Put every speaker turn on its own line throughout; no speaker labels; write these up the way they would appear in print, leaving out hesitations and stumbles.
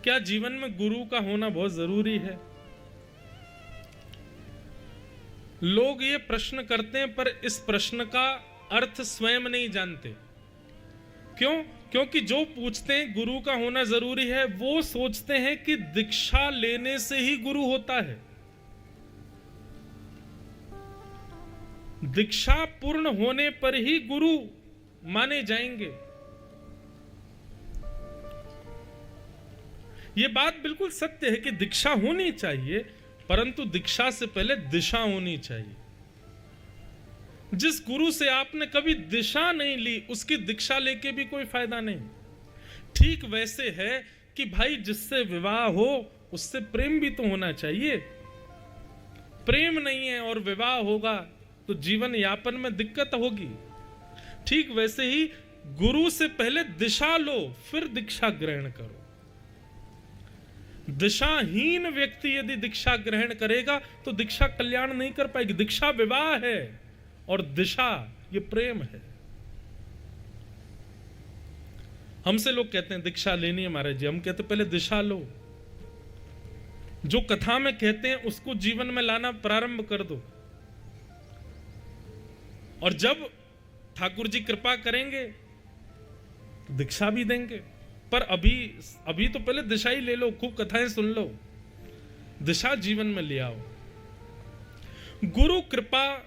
क्या जीवन में गुरु का होना बहुत जरूरी है? लोग ये प्रश्न करते हैं, पर इस प्रश्न का अर्थ स्वयं नहीं जानते। क्यों? क्योंकि जो पूछते हैं गुरु का होना जरूरी है, वो सोचते हैं कि दीक्षा लेने से ही गुरु होता है। दीक्षा पूर्ण होने पर ही गुरु माने जाएंगे। यह बात बिल्कुल सत्य है कि दीक्षा होनी चाहिए, परंतु दीक्षा से पहले दिशा होनी चाहिए। जिस गुरु से आपने कभी दिशा नहीं ली, उसकी दीक्षा लेके भी कोई फायदा नहीं। ठीक वैसे है कि भाई जिससे विवाह हो उससे प्रेम भी तो होना चाहिए। प्रेम नहीं है और विवाह होगा तो जीवन यापन में दिक्कत होगी। ठीक वैसे ही गुरु से पहले दिशा लो, फिर दीक्षा ग्रहण करो। दिशाहीन व्यक्ति यदि दीक्षा ग्रहण करेगा तो दीक्षा कल्याण नहीं कर पाएगी। दीक्षा विवाह है और दिशा ये प्रेम है। हमसे लोग कहते हैं दीक्षा लेनी है महाराज जी, हम कहते पहले दिशा लो। जो कथा में कहते हैं उसको जीवन में लाना प्रारंभ कर दो, और जब ठाकुर जी कृपा करेंगे तो दीक्षा भी देंगे। पर अभी तो पहले दिशा ही ले लो, खूब कथाएं सुन लो, दिशा जीवन में ले आओ। गुरु कृपा,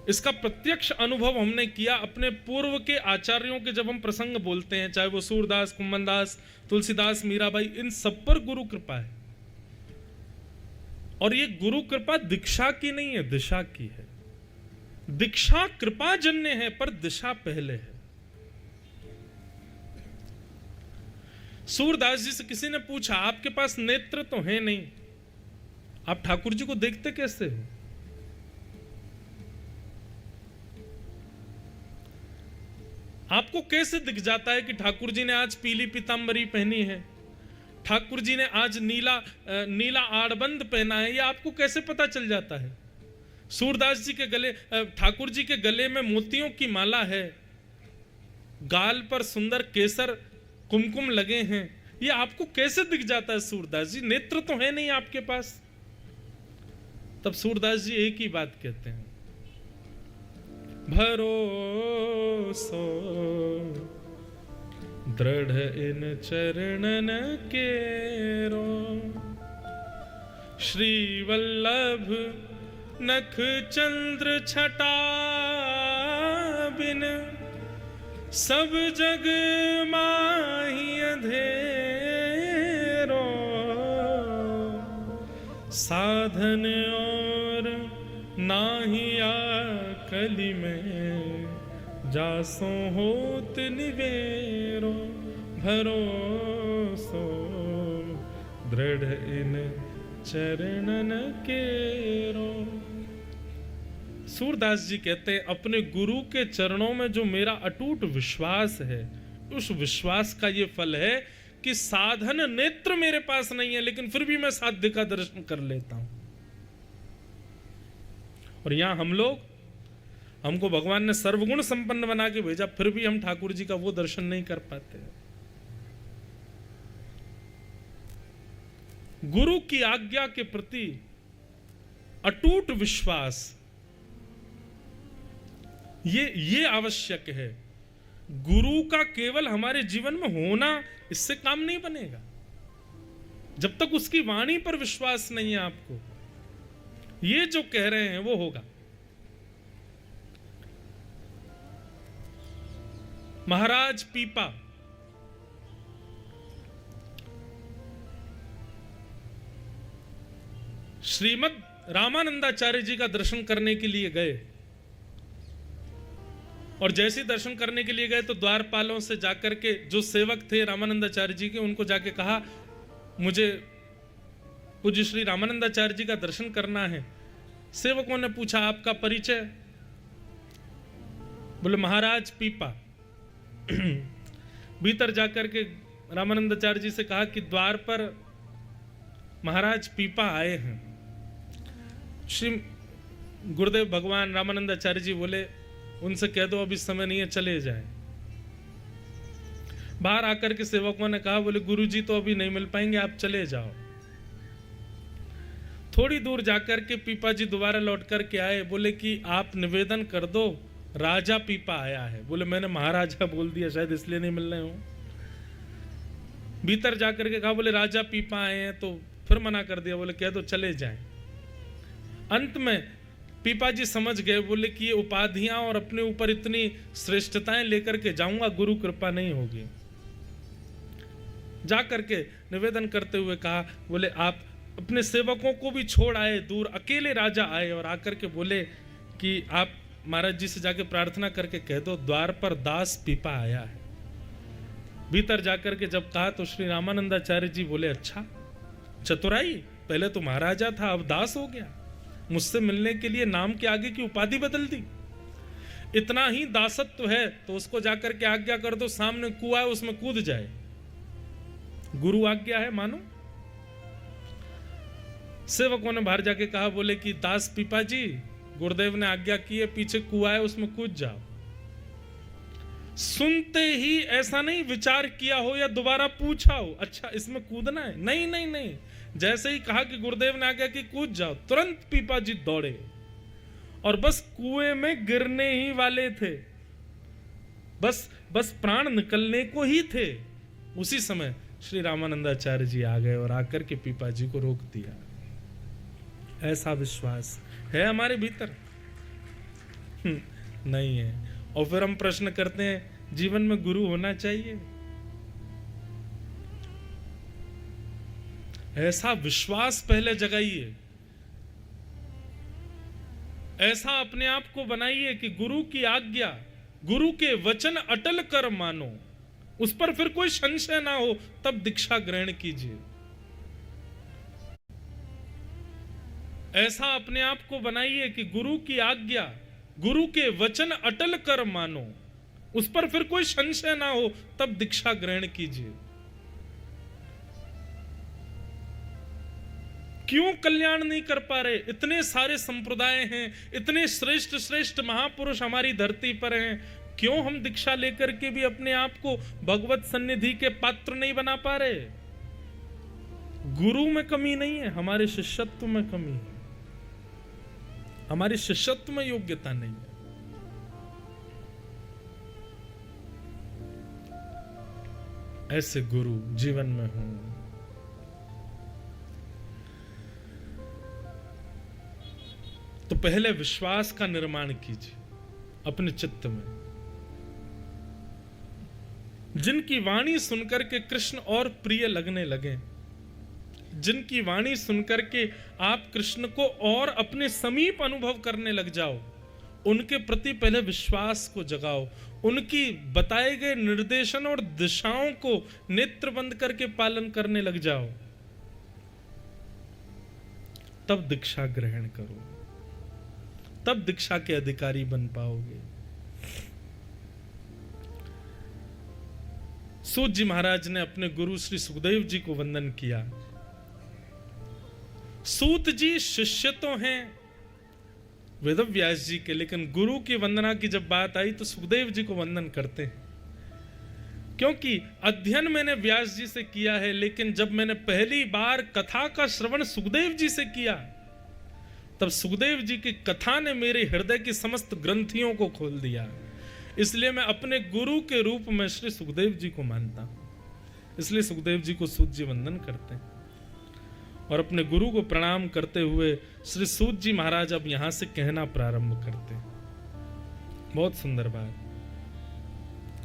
इसका प्रत्यक्ष अनुभव हमने किया अपने पूर्व के आचार्यों के। जब हम प्रसंग बोलते हैं, चाहे वो सूरदास, कुम्मनदास, तुलसीदास, मीराबाई, इन सब पर गुरु कृपा है। और ये गुरु कृपा दीक्षा की नहीं है, दिशा की है। दीक्षा कृपा जन्य है, पर दिशा पहले है। सूरदास जी से किसी ने पूछा, आपके पास नेत्र तो है नहीं, आप ठाकुर जी को देखते कैसे हो? आपको कैसे दिख जाता है कि ठाकुर जी ने आज पीली पीतांबरी पहनी है, ठाकुर जी ने आज नीला आड़बंद पहना है? ये आपको कैसे पता चल जाता है? सूरदास जी के गले, ठाकुर जी के गले में मोतियों की माला है, गाल पर सुंदर केसर कुमकुम लगे हैं, ये आपको कैसे दिख जाता है सूरदास जी? नेत्र तो है नहीं आपके पास। तब सूरदास जी एक ही बात कहते हैं, भरोसो दृढ़ इन चरणन केरो, श्री वल्लभ नख चंद्र छटा बिन, सब जग माही अंधेरो, साधन और नाही आकली में, जासो होत निवेरो, भरोसो दृढ़ इन चरणन केरो। सूरदास जी कहते हैं, अपने गुरु के चरणों में जो मेरा अटूट विश्वास है, उस विश्वास का ये फल है कि साधन नेत्र मेरे पास नहीं है, लेकिन फिर भी मैं साध्य का दर्शन कर लेता हूं। और यहां हमको भगवान ने सर्वगुण संपन्न बना के भेजा, फिर भी हम ठाकुर जी का वो दर्शन नहीं कर पाते। गुरु की आज्ञा के प्रति अटूट विश्वास ये आवश्यक है। गुरु का केवल हमारे जीवन में होना, इससे काम नहीं बनेगा। जब तक उसकी वाणी पर विश्वास नहीं है आपको, ये जो कह रहे हैं वो होगा। महाराज पीपा श्रीमद रामानंदाचार्य जी का दर्शन करने के लिए गए, और जैसे दर्शन करने के लिए गए तो द्वारपालों से जाकर के जो सेवक थे रामानंदाचार्य जी के, उनको जाके कहा, मुझे पूज्य श्री रामानंदाचार्य जी का दर्शन करना है। सेवकों ने पूछा, आपका परिचय? बोले महाराज पीपा। भीतर जाकर के रामानंदाचार्य जी से कहा कि द्वार पर महाराज पीपा आए हैं। श्री गुरुदेव भगवान रामानंदाचार्य जी बोले, उनसे कह दो अभी समय नहीं है, चले जाए। बाहर आकर के सेवकों ने कहा, बोले गुरुजी तो अभी नहीं मिल पाएंगे, आप चले जाओ। थोड़ी दूर जाकर के पीपा जी दोबारा लौट कर के आए, बोले कि आप निवेदन कर दो, राजा पीपा आया है। बोले मैंने महाराजा बोल दिया, शायद इसलिए नहीं मिल रहे हो। भीतर जाकर के कहा, बोले राजा पीपा आए हैं, तो फिर मना कर दिया, बोले कह दो चले जाएं। अंत में पीपा जी समझ गए, बोले कि ये उपाधियां और अपने ऊपर इतनी श्रेष्ठताएं लेकर के जाऊंगा, गुरु कृपा नहीं होगी। जाकर के निवेदन करते हुए कहा, बोले आप अपने सेवकों को भी छोड़ आए दूर, अकेले राजा आए और आकर के बोले कि आप महाराज जी से जाके प्रार्थना करके कह दो, द्वार पर दास पीपा आया है। भीतर जाकर के जब कहा तो श्री रामानंदाचार्य जी बोले, अच्छा चतुराई, पहले तो महाराजा था अब दास हो गया, मुझसे मिलने के लिए नाम के आगे की उपाधि बदल दी। इतना ही दासत्व है तो उसको जाकर के आज्ञा कर दो, सामने कुआं है उसमें कूद जाए, गुरु आज्ञा है मानो। सेवकों ने बाहर जाके कहा, बोले कि दास पीपा जी, गुरुदेव ने आज्ञा की है, पीछे कुआं है उसमें कूद जाओ। सुनते ही ऐसा नहीं विचार किया हो या दोबारा पूछा हो, अच्छा इसमें कूदना है, नहीं नहीं नहीं, जैसे ही कहा कि गुरुदेव ने आज्ञा की कूद जाओ, तुरंत पीपा जी दौड़े और बस कुएं में गिरने ही वाले थे, बस प्राण निकलने को ही थे। उसी समय श्री रामानंदाचार्य जी आ गए और आकर के पीपा जी को रोक दिया। ऐसा विश्वास है हमारे भीतर? नहीं है। और फिर हम प्रश्न करते हैं, जीवन में गुरु होना चाहिए? ऐसा विश्वास पहले जगाइए, ऐसा अपने आप को बनाइए कि गुरु की आज्ञा, गुरु के वचन अटल कर मानो, उस पर फिर कोई संशय ना हो, तब दीक्षा ग्रहण कीजिए। ऐसा अपने आप को बनाइए कि गुरु की आज्ञा, गुरु के वचन अटल कर मानो, उस पर फिर कोई संशय ना हो, तब दीक्षा ग्रहण कीजिए। क्यों कल्याण नहीं कर पा रहे? इतने सारे संप्रदाय हैं, इतने श्रेष्ठ श्रेष्ठ महापुरुष हमारी धरती पर हैं, क्यों हम दीक्षा लेकर के भी अपने आप को भगवत सन्निधि के पात्र नहीं बना पा रहे? गुरु में कमी नहीं है, हमारे शिष्यत्व में कमी है, हमारी शिष्यत्व में योग्यता नहीं है। ऐसे गुरु जीवन में हो। तो पहले विश्वास का निर्माण कीजिए अपने चित्त में। जिनकी वाणी सुनकर के कृष्ण और प्रिय लगने लगे, जिनकी वाणी सुनकर के आप कृष्ण को और अपने समीप अनुभव करने लग जाओ, उनके प्रति पहले विश्वास को जगाओ, उनकी बताए गए निर्देशन और दिशाओं को नेत्र बंद करके पालन करने लग जाओ, तब दीक्षा ग्रहण करो, तब दीक्षा के अधिकारी बन पाओगे। सूत जी महाराज ने अपने गुरु श्री सुखदेव जी को वंदन किया। सूत जी शिष्य तो हैं वेदव्यास जी के, लेकिन गुरु की वंदना की जब बात आई तो सुखदेव जी को वंदन करते हैं, क्योंकि अध्ययन मैंने व्यास जी से किया है, लेकिन जब मैंने पहली बार कथा का श्रवण सुखदेव जी से किया, तब सुखदेव जी की कथा ने मेरे हृदय की समस्त ग्रंथियों को खोल दिया। इसलिए मैं अपने गुरु के रूप में श्री सुखदेव जी को मानता हूं। इसलिए सुखदेव जी को सूत जी वंदन करते हैं और अपने गुरु को प्रणाम करते हुए श्री सूत जी महाराज अब यहां से कहना प्रारंभ करते हैं। बहुत सुंदर बात।